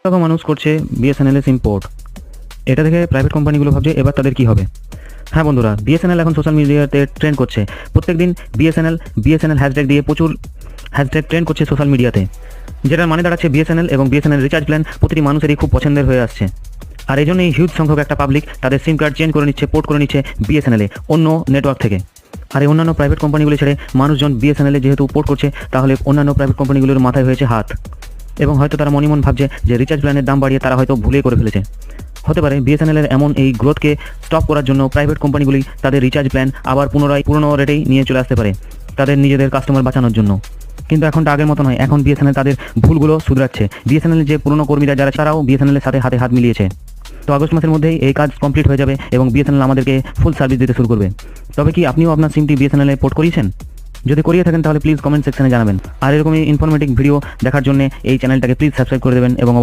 টাকা মানুষ করছে বিএসএনএল সিম পোর্ট। এটা দেখে প্রাইভেট কোম্পানিগুলো ভাবছে এবার তাদের কি হবে। হ্যাঁ বন্ধুরা, বিএসএনএল এখন সোশ্যাল মিডিয়াতে ট্রেন্ড করছে। প্রত্যেকদিন বিএসএনএল হ্যাশট্যাগ দিয়ে প্রচুর হ্যাশট্যাগ ট্রেন্ড করছে সোশ্যাল মিডিয়াতে, যেটার মানে দাঁড়াচ্ছে বিএসএনএল এবং বিএসএনএল রিচার্জ প্ল্যান প্রতিটি মানুষেরই খুব পছন্দের হয়ে আসছে। আর এই জন্যই হিউজ সংখ্যক একটা পাবলিক তাদের সিম কার্ড চেঞ্জ করে নিচ্ছে, পোর্ট করে নিচ্ছে বিএসএনএলে অন্য নেটওয়ার্ক থেকে। আর এই অন্যান্য প্রাইভেট কোম্পানিগুলো ছেড়ে মানুষজন বিএসএনএলে যেহেতু পোর্ট করছে, তাহলে অন্যান্য প্রাইভেট কোম্পানিগুলোর মাথায় হয়েছে হাত, এবং হয়তো তারা মনে মন ভাবছে যে রিচার্জ প্ল্যানের দাম বাড়িয়ে তারা হয়তো ভুলেই করে ফেলেছে। হতে পারে বিএসএনএলের এমন এই গ্রোথকে স্টপ করার জন্য প্রাইভেট কোম্পানিগুলি তাদের রিচার্জ প্ল্যান আবার পুনরায় পুরনো রেটেই নিয়ে চলে আসতে পারে তাদের নিজেদের কাস্টমার বাঁচানোর জন্য। কিন্তু এখনটা আগের মতো নয়, এখন বিএসএনএল তাদের ভুলগুলো শুধরাচ্ছে। বিএসএনএলের যে পুরনো কর্মীরা যারা, তারাও বিএসএনএলের সাথে হাতে হাত মিলিয়েছে। তো আগস্ট মাসের মধ্যেই এই কাজ কমপ্লিট হয়ে যাবে এবং বিএসএনএল আমাদেরকে ফুল সার্ভিস দিতে শুরু করবে। তবে কি আপনিও আপনার সিমটি বিএসএনএলে পোর্ট করিয়েছেন? যদি করিয়ে থাকেন তাহলে প্লিজ কমেন্ট সেকশনে জানাবেন। আর এরকমই ইনফরমেটিভ ভিডিও দেখার জন্য এই চ্যানেলটাকে প্লিজ সাবস্ক্রাইব করে দেবেন এবং